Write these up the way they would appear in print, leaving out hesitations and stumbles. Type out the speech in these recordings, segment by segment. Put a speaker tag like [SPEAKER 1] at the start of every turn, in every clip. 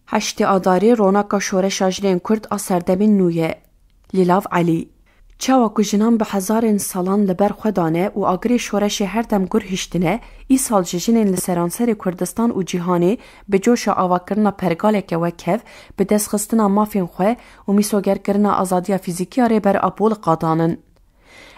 [SPEAKER 1] هشت آداری روناکا شورش آجرین کرد آسردمین نویه. لیلاو علی چاوا کو جنان به هزارین سالان لبر خودانه و آگری شورش هر دم گر هشتنه ای سال جنین لسرانسر کردستان و جهانی به جوش آواکرنا پرگاله که وکف به دست خستنا مافین خواه و میسوگر کرنا آزادی فیزیکی آره بر آپول قادانن.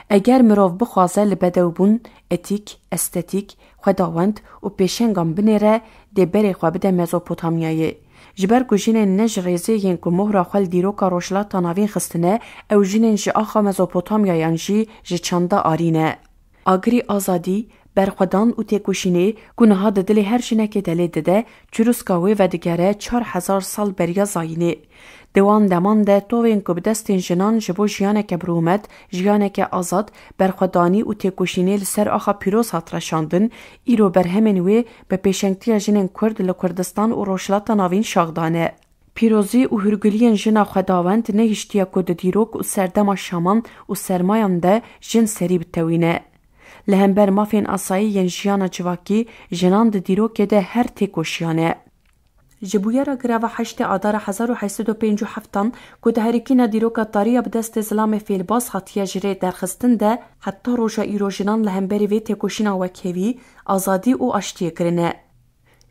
[SPEAKER 1] اگر مروف بخوازه لبدو بون اتیک، استتیک، خداوند و پیشنگان بنیره ده بری خواه بده مزوپوتامیایی. جبر کو جنین نج غیزی ین کو مهر خال دیروکا روشلاتا ناوین خستنه او جنین جی آخا مزوپوتامیا یانجی جی چندا آرینه. آگری آزادی برخودان و تکوشینه گناه دلی هر جنک دلی دده چروسکاوی و دیگره 4000 سال بریا زاینه. دوان دمان ده توین کو بدستین جنان جبو جیانک برومت جیانک آزاد برخودانی و تکوشینه لسر آخا پیروز هاترشاندن ایرو برهمنوی به پیشنگتی جنین کرد لکردستان و روشلاتا ناوین شاغدانه. پیروزی و هرگلین جنا خداوند نهشتیا کد دیروک و سردما شامان و سرمایان ده جن سری بتوینه. لهمبر مافین آسایی ین جیانا جواکی جنان ده دیروک ده هر تکوشیانه. جبویه را گراوه 8 آدار 1857 که ده هرکین دیروکا تاریه بدست زلام فیلباس خطیه جره درخستن ده حتی روژا ایرو جنان لهمبری وی تکوشینا وکیوی آزادی و اشتیه کرنه.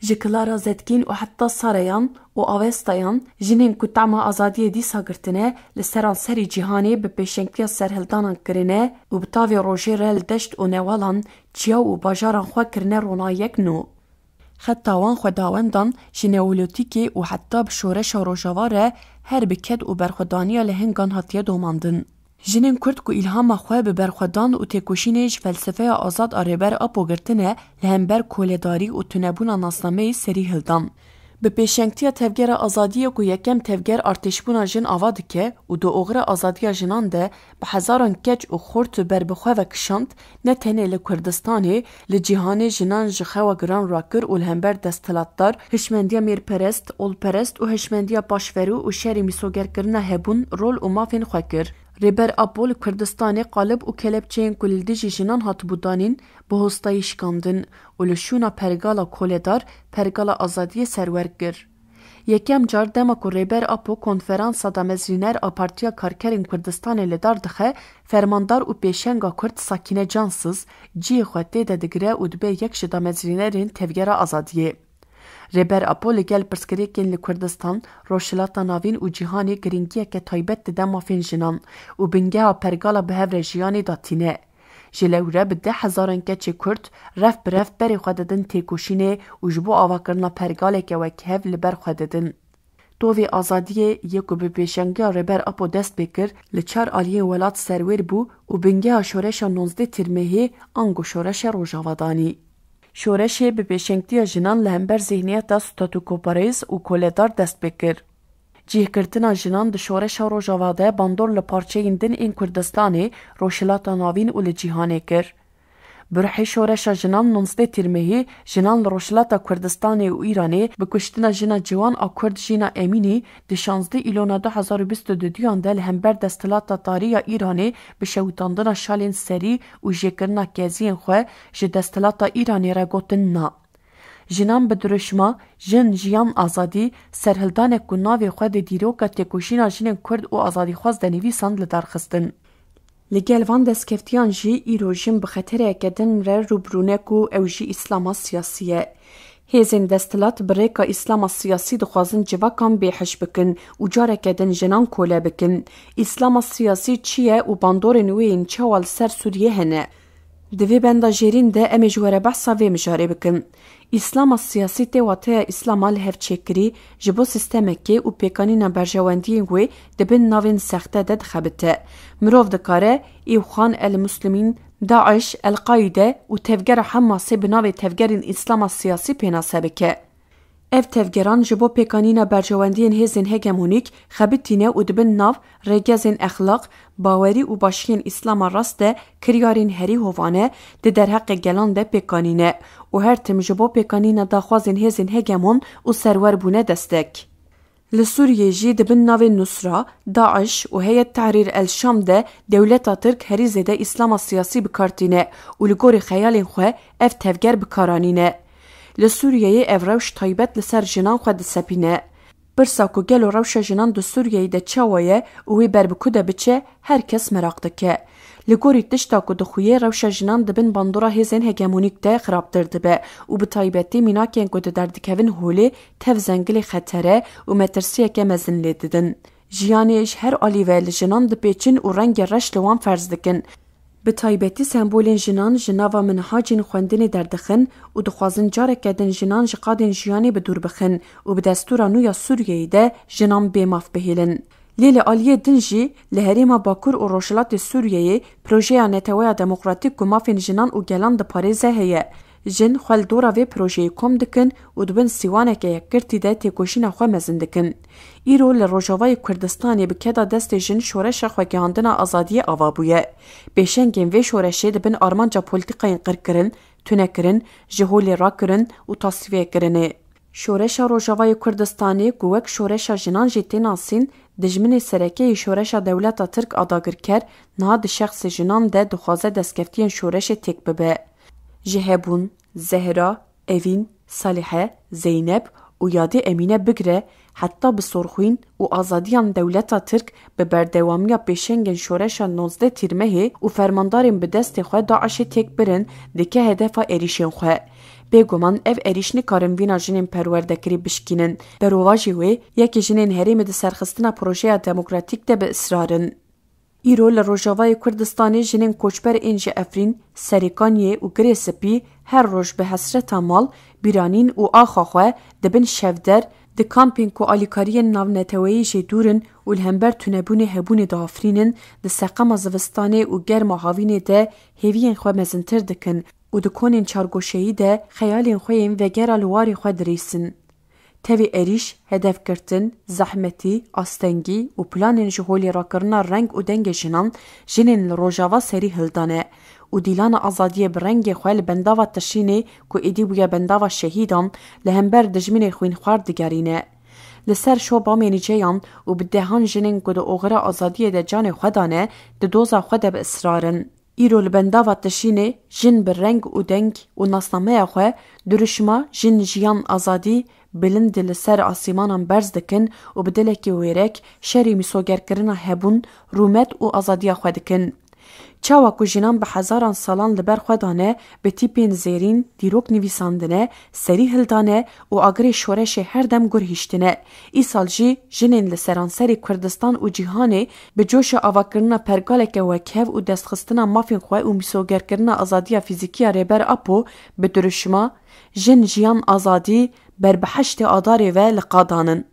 [SPEAKER 1] جکلارا زدکین و حتی ساریان و آوستایان جنین که تعم آزادی دیسا گرتنه لسران سری جهانی به پیشنگتی سرهلدانان کرنه و بتاوی روژه رل دشت و نوالان چیا و باجاران خواه کرنه رونایک نو. خطاوان خداوندان جنولوتیکی و حتی بشورش و روژاواره هر بکد و برخودانی لهنگان هاتیه دوماندن. جنین کرد که الهام خواه به برخودان و تکوشینش فلسفه آزاد آربر اپو گرتنه لهمبر کولداری و تنبون ناسنامه سری هلدان. به پیشنگتی تفگر آزادی که یکم تفگر ارتشبون جن آواده که و دو اغر آزادی جنان ده به هزاران کج و خورت بر بخواه و کشاند نه تنه لکردستانی لجیهان جنان جخوا گران راکر و لهمبر دستلاتدار هشمندیا میرپرست، اولپرست و هشمندیا پاشورو و شهری میسوگر کرنه هبون رول و مافین خواه کر. ریبر آپول کردستانی قالب و کلبچین کلدیجی جنان هات بودانین به هستایی شکاندن و لشونا پرگالا کولدار پرگالا آزادی سرور گر. یکم جار دما که ریبر آپو کنفرانسا دا مزرینر آپارتیا کارکرین کردستان لدار دخه فرماندار و پیشنگا کرد ساکینه جانسز جی خواهده ده دگره و دبه یک شدا مزرینرین تفگر آزادیه. ریبر آپو لگل پرسکریکین لکردستان روشلاتا ناوین و جیهانی گرینگیه که تایبت ده مافین جنان و بنگه ها پرگالا به هفر جیانی داتینه. جلوره به 10,000 کچه کرد رف برف بری خوددن تیکوشینه و جبو آواکرنا پرگاله که وکهف لبر خوددن. تووی آزادیه یکو به پیشنگی ریبر آپو دست بکر لچار آلیه ولاد سرویر بو و بنگه ها شورش 19 ترمهی انگو شورش روژاوادانی. شورش به پیشنگتی جنان لهمبر ذهنیت ستاتوکوپاریز و کولدار دست بکر. جیه کرتنا جنان ده شورش روژاواده باندور لپارچه ایندن این کردستانی روشلاتا ناوین و لجیهانه کر. برحی شورش جنان 19 ترمهی جنان لروشلاتا کردستانی و ایرانی بکشتنا جنا جوان آکرد جینا امینی ده 16 ایلونا 2022 دیان ده لهمبر دستلاتا تاریا ایرانی به شوتاندنا شالین سری و جیکرنا کازین خواه جه دستلاتا ایرانی را گوتن نا. جنان بدرشما جن جیان آزادی سرهلدان کناوی خود دیروکا تکوشینا جنین کرد و آزادی خواست دنیوی سند لدارخستن. لگل وان دستکفتیان جی ایرو جن بخطره کدن روبرونکو او جی اسلاما سیاسیه. هیزن دستلات بریکا اسلاما سیاسی دخوازن جواکان بیحش بکن و جاره کدن جنان کوله بکن. اسلاما سیاسی چیه و باندور نوین چوال سر سوریه هنه. دوی بندا جیرین ده امی جواره بحثا وی مجاره بکن. اسلام سیاسی تیواته اسلام الهر چکری جبو سیستمکی و پیکانینا برجواندی وی دبن ناوین سخته ده دخبته. مروف دکاره ایو خان المسلمین داعش القاعده و تفگر حماسی بناوی تفگرین اسلام سیاسی پینا سبکه. اف تفگران جبو پیکانینا برجواندین هزین هگمونیک خبتینه و دبن ناو رگزین اخلاق باوری و باشین اسلام راسته کریارین هری هوانه ده در حق گلان ده پیکانینه و هر تم جبو پیکانینا داخوازین هزین هگمون و سرور بونه دستک. لسوریه جی دبن ناو نصرا داعش و هیئت تحریر الشام ده دولتا ترک هری زده اسلام سیاسی بکارتینه و لگور خیالین خواه اف تفگر بکارانینه. لسوریه اوروش تایبت لسر جنان خود سپینه. برسا کو گلو روشا جنان دو سوریه ده چاویه و وی بربکو ده بچه هر کس مراق دکه. لگوری تشتا کو دخویه روشا جنان دبن باندورا هزین هگمونیک ده خرابتر دبه و به طایبتی میناکین کو ده دردکوین هولی تف زنگلی خطره و مترسیه که مزن لیددن. جیانیش هر آلیوه لجنان ده پیچین و رنگ رش لوان فرز دکن. به طایبتی سمبولین جنان جناوا منهاجین خوندن دردخن و دخوازن جارک کدن جنان جقادن جیانی به دور بخن و به دستورا نویا سوریه ده جنان بیماف بهیلن. لیل آلیه دنجی لحریم باکور و روشلات سوریه پروژه نتویا دموکراتیک و مافین جنان و گلان ده پاریزه هیه. جن خوال دورا وی پروژه کم دکن و دبن سیوانه که یک کرتی ده تیکوشین خواه مزن دکن. ایرو لروژاوای کردستانی بکدا دست جن شورش خواه گهاندن آزادی آوا بویه. بیشنگین وی شورشه دبن آرمانجا پولیتیقاین قر کرن، تونه کرن، جهولی را کرن و تصفیه کرنه. شورش روژاوای کردستانی گوک شورش جنان جیتی ناسین دجمن سرکه شورش دولت ترک آداگر کر نه ده شخص جنان ده دخوازه دستکفتین شورش تک ببه. جهبون، زهرا، اوین، صالحه، زینب و یاد امینه بگره حتی بسرخوین و آزادیان دولتا ترک به بردوامیا پیشنگن شورش 19 تیرمه و فرماندارین به دست خواه داعش تک برن دکه هدف اریشین خواه. بگومان اف اریش نکارن وینا جنین پروردکری بشکینن. در واجی وی یکی جنین هریم ده سرخستنا پروژه دموکراتیک ده به اصرارن. ایرو لروژاوای کردستانی جنین کوچبر اینج افرین، سریکانیه و گری سپی هر روز به حسرت مال بیرانین و آخاخوه دبن شفدر ده کامپینگ و آلیکاری ناونتوایی جدورن و الهمبر تونبون هبون دافرینن ده سقم زوستانه و گرم هاوین ده هیوین خواه مزنتر دکن و ده کنین چارگوشهی ده خیالین خوین و گرالواری خواه دریسن. تاوی اریش هدف کرتن، زحمتی، آستنگی و پلانین جهولی را کرنا رنگ و دنگ جنان جنین لروژاوا سری هلدانه و دیلان آزادی برنگ خوال بنداوا تشینه که ایدی بویا بنداوا شهیدان لهمبر دجمین خوین خوار دگرینه. لسر شو بامینی جیان و بدهان جنین که ده اوغره آزادی ده جان خودانه ده دوزا خود به اصرارن. ایرو لبنداوا تشینه جن برنگ و دنگ و ناسنامه خواه درشما جن جیان آزادی بلند لسر آسیمانان برز دکن و بدلکی ویرک شری میسوگر کرنا هبون رومت و آزادیا خود دکن. چاوا کو جنان به هزاران سالان لبر خودانه به تیپین زیرین دیروک نویساندنه سری هلدانه و آگری شورش هر دم گرهشتنه. ای سال جی جنین لسرانسری کردستان و جیهانه به جوش آوا کرنا پرگالک وکهو و دستخستنا مافین خواه و میسوگر کرنا آزادیا فیزیکی ریبر اپو به درشما جن جیان آزادی بر بحشت آداری و لقادانن.